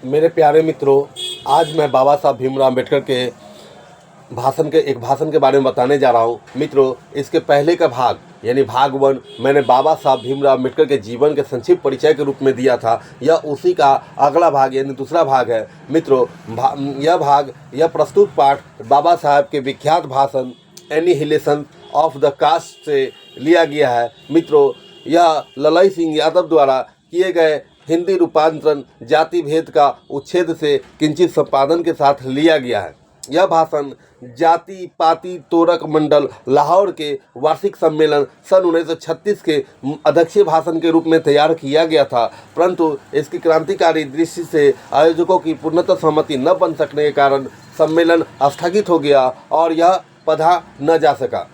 मेरे प्यारे मित्रों, आज मैं बाबा साहब भीमराव अम्बेडकर के भाषण के बारे में बताने जा रहा हूँ। मित्रों, इसके पहले का भाग यानी भाग 1 मैंने बाबा साहब भीमराव अम्बेडकर के जीवन के संक्षिप्त परिचय के रूप में दिया था। यह उसी का अगला भाग यानी दूसरा भाग है। मित्रों, यह प्रस्तुत पाठ बाबा साहब के विख्यात भाषण एनिहिलेशन ऑफ द कास्ट से लिया गया है। मित्रों, यह ललई सिंह यादव द्वारा किए गए हिंदी रूपांतरण जाति भेद का उच्छेद से किंचित संपादन के साथ लिया गया है। यह भाषण जाति पाति तोरक मंडल लाहौर के वार्षिक सम्मेलन सन 1936 के अध्यक्षीय भाषण के रूप में तैयार किया गया था, परंतु इसकी क्रांतिकारी दृष्टि से आयोजकों की पूर्णतः सहमति न बन सकने के कारण सम्मेलन स्थगित हो गया और यह पढ़ा न जा सका।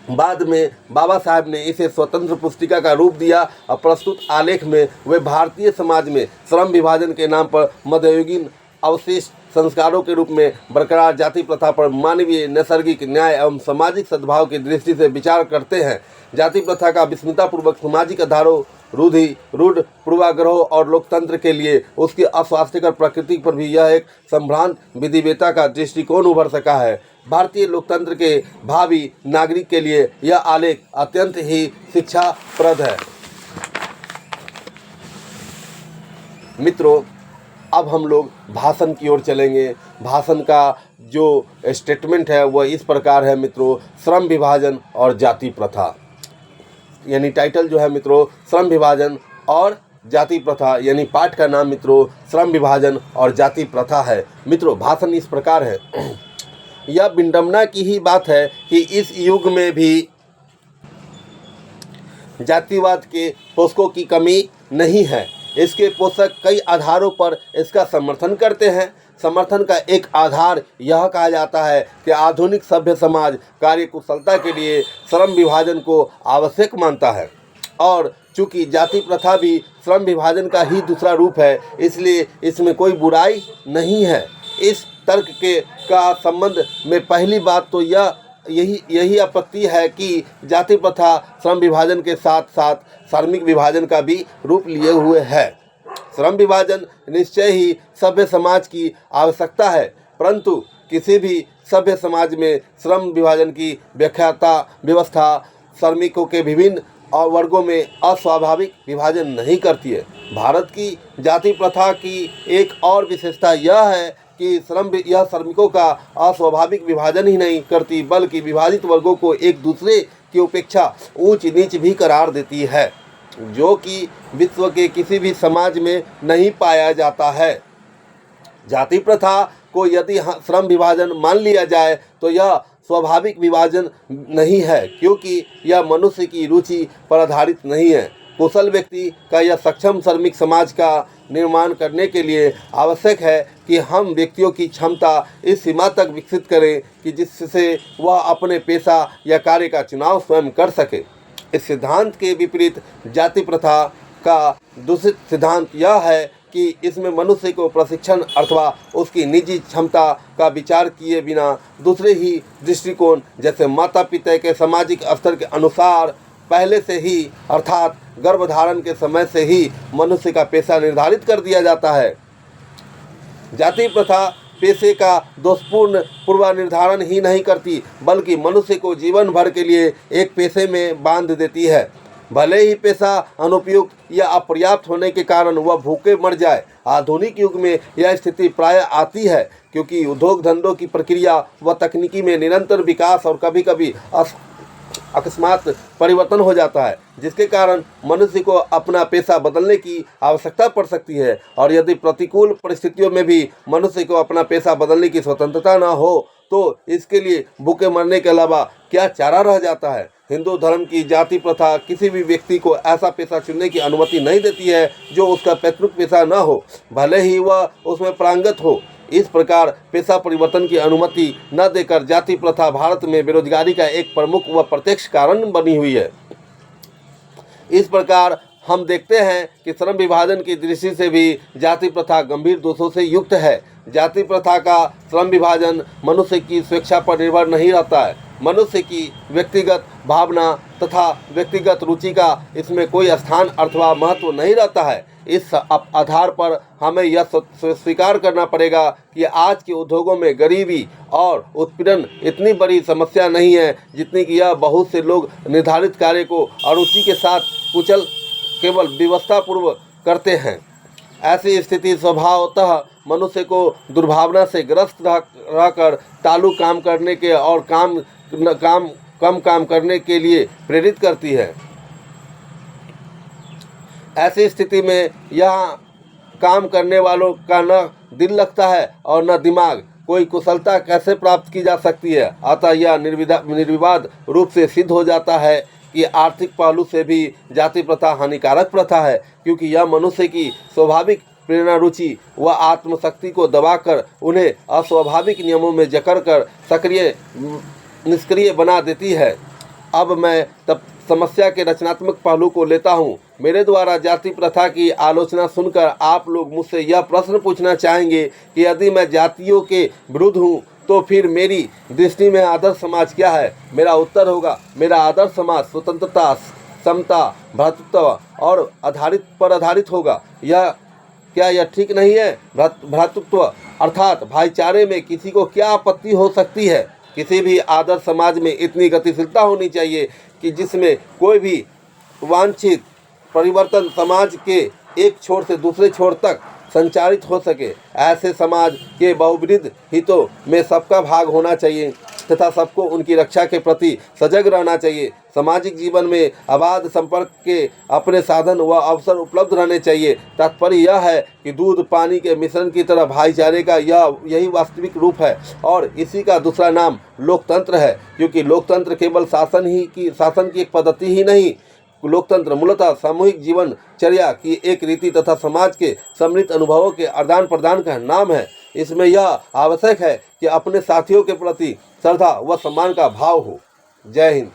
बाद में बाबा साहब ने इसे स्वतंत्र पुस्तिका का रूप दिया और प्रस्तुत आलेख में वे भारतीय समाज में श्रम विभाजन के नाम पर मध्ययुगीन अवशिष्ट संस्कारों के रूप में बरकरार जाति प्रथा पर मानवीय नैसर्गिक न्याय एवं सामाजिक सद्भाव की दृष्टि से विचार करते हैं। जाति प्रथा का विस्मृतापूर्वक सामाजिक आधारों रूढ़ पूर्वाग्रहों और लोकतंत्र के लिए उसकी अस्वास्थ्यकर प्रकृति पर भी यह एक संभ्रांत विधिवेता का दृष्टिकोण उभर सका है। भारतीय लोकतंत्र के भावी नागरिक के लिए यह आलेख अत्यंत ही शिक्षाप्रद है। मित्रों, अब हम लोग भाषण की ओर चलेंगे। भाषण का जो स्टेटमेंट है वह इस प्रकार है मित्रों, श्रम विभाजन और जाति प्रथा, यानी टाइटल जो है मित्रों श्रम विभाजन और जाति प्रथा, यानी पाठ का नाम मित्रों श्रम विभाजन और जाति प्रथा है। मित्रों, भाषण इस प्रकार है। यह विडंबना की ही बात है कि इस युग में भी जातिवाद के पोषकों की कमी नहीं है। इसके पोषक कई आधारों पर इसका समर्थन करते हैं। समर्थन का एक आधार यह कहा जाता है कि आधुनिक सभ्य समाज कार्यकुशलता के लिए श्रम विभाजन को आवश्यक मानता है और चूंकि जाति प्रथा भी श्रम विभाजन का ही दूसरा रूप है, इसलिए इसमें कोई बुराई नहीं है। इस तर्क का संबंध में पहली बात तो यही आपत्ति है कि जाति प्रथा श्रम विभाजन के साथ साथ श्रमिक विभाजन का भी रूप लिए हुए है। श्रम विभाजन निश्चय ही सभ्य समाज की आवश्यकता है, परंतु किसी भी सभ्य समाज में श्रम विभाजन की व्यवस्था श्रमिकों के विभिन्न वर्गों में अस्वाभाविक विभाजन नहीं करती है। भारत की जाति प्रथा की एक और विशेषता यह है कि यह श्रमिकों का अस्वाभाविक विभाजन ही नहीं करती, बल्कि विभाजित वर्गों को एक दूसरे की उपेक्षा ऊंच नीच भी करार देती है, जो कि विश्व के किसी भी समाज में नहीं पाया जाता है। जाति प्रथा को यदि श्रम विभाजन मान लिया जाए तो यह स्वाभाविक विभाजन नहीं है, क्योंकि यह मनुष्य की रुचि पर आधारित नहीं है। कुशल व्यक्ति का यह सक्षम श्रमिक समाज का निर्माण करने के लिए आवश्यक है कि हम व्यक्तियों की क्षमता इस सीमा तक विकसित करें कि जिससे वह अपने पेशा या कार्य का चुनाव स्वयं कर सके। इस सिद्धांत के विपरीत जाति प्रथा का दूसरा सिद्धांत यह है कि इसमें मनुष्य को प्रशिक्षण अथवा उसकी निजी क्षमता का विचार किए बिना दूसरे ही दृष्टिकोण जैसे माता पिता के सामाजिक स्तर के अनुसार पहले से ही अर्थात गर्भधारण के समय से ही मनुष्य का पेशा निर्धारित कर दिया जाता है। जाति प्रथा पेशे का दोषपूर्ण पूर्वानिर्धारण ही नहीं करती, बल्कि मनुष्य को जीवन भर के लिए एक पेशे में बांध देती है। भले ही पेशा अनुपयुक्त या अपर्याप्त होने के कारण वह भूखे मर जाए। आधुनिक युग में यह स्थिति प्राय आती है, क्योंकि उद्योग धंधों की प्रक्रिया व तकनीकी में निरंतर विकास और कभी कभी अकस्मात परिवर्तन हो जाता है, जिसके कारण मनुष्य को अपना पेशा बदलने की आवश्यकता पड़ सकती है। और यदि प्रतिकूल परिस्थितियों में भी मनुष्य को अपना पेशा बदलने की स्वतंत्रता न हो तो इसके लिए भूखे मरने के अलावा क्या चारा रह जाता है। हिंदू धर्म की जाति प्रथा किसी भी व्यक्ति को ऐसा पेशा चुनने की अनुमति नहीं देती है जो उसका पैतृक पेशा न हो, भले ही वह उसमें पारंगत हो। इस प्रकार पेशा परिवर्तन की अनुमति न देकर जाति प्रथा भारत में बेरोजगारी का एक प्रमुख व प्रत्यक्ष कारण बनी हुई है। इस प्रकार हम देखते हैं कि श्रम विभाजन की दृष्टि से भी जाति प्रथा गंभीर दोषों से युक्त है। जाति प्रथा का श्रम विभाजन मनुष्य की स्वेच्छा पर निर्भर नहीं रहता है। मनुष्य की व्यक्तिगत भावना तथा व्यक्तिगत रुचि का इसमें कोई स्थान अथवा महत्व नहीं रहता है। इस आधार पर हमें यह स्वीकार करना पड़ेगा कि आज के उद्योगों में गरीबी और उत्पीड़न इतनी बड़ी समस्या नहीं है जितनी कि यह बहुत से लोग निर्धारित कार्य को अरुचि के साथ कुचल केवल व्यवस्थापूर्वक करते हैं। ऐसी स्थिति स्वभावतः मनुष्य को दुर्भावना से ग्रस्त रहकर तालु काम करने के और कम काम करने के लिए प्रेरित करती है। ऐसी स्थिति में यहाँ काम करने वालों का न दिल लगता है और न दिमाग। कोई कुशलता कैसे प्राप्त की जा सकती है? अतः यह निर्विवाद रूप से सिद्ध हो जाता है कि आर्थिक पहलू से भी जाति प्रथा हानिकारक प्रथा है, क्योंकि यह मनुष्य की स्वाभाविक प्रेरणा, रुचि व आत्मशक्ति को दबाकर उन्हें अस्वाभाविक नियमों में जकड़ कर निष्क्रिय बना देती है। अब मैं तब समस्या के रचनात्मक पहलू को लेता हूँ। मेरे द्वारा जाति प्रथा की आलोचना सुनकर आप लोग मुझसे यह प्रश्न पूछना चाहेंगे कि यदि मैं जातियों के विरुद्ध हूँ तो फिर मेरी दृष्टि में आदर्श समाज क्या है? मेरा उत्तर होगा, मेरा आदर्श समाज स्वतंत्रता, समता, भ्रातृत्व और आधारित होगा। यह ठीक नहीं है? भ्रातृत्व अर्थात भाईचारे में किसी को क्या आपत्ति हो सकती है? किसी भी आदर्श समाज में इतनी गतिशीलता होनी चाहिए कि जिसमें कोई भी वांछित परिवर्तन समाज के एक छोर से दूसरे छोर तक संचारित हो सके। ऐसे समाज के बहुविध हितों में सबका भाग होना चाहिए तथा सबको उनकी रक्षा के प्रति सजग रहना चाहिए। सामाजिक जीवन में अबाध संपर्क के अपने साधन व अवसर उपलब्ध रहने चाहिए। तात्पर्य यह है कि दूध पानी के मिश्रण की तरह भाईचारे का यही वास्तविक रूप है और इसी का दूसरा नाम लोकतंत्र है, क्योंकि लोकतंत्र केवल शासन की एक पद्धति ही नहीं, लोकतंत्र मूलतः सामूहिक जीवन चर्या की एक रीति तथा समाज के सम्मिलित अनुभवों के आदान प्रदान का नाम है। इसमें यह आवश्यक है कि अपने साथियों के प्रति श्रद्धा व सम्मान का भाव हो। जय हिंद।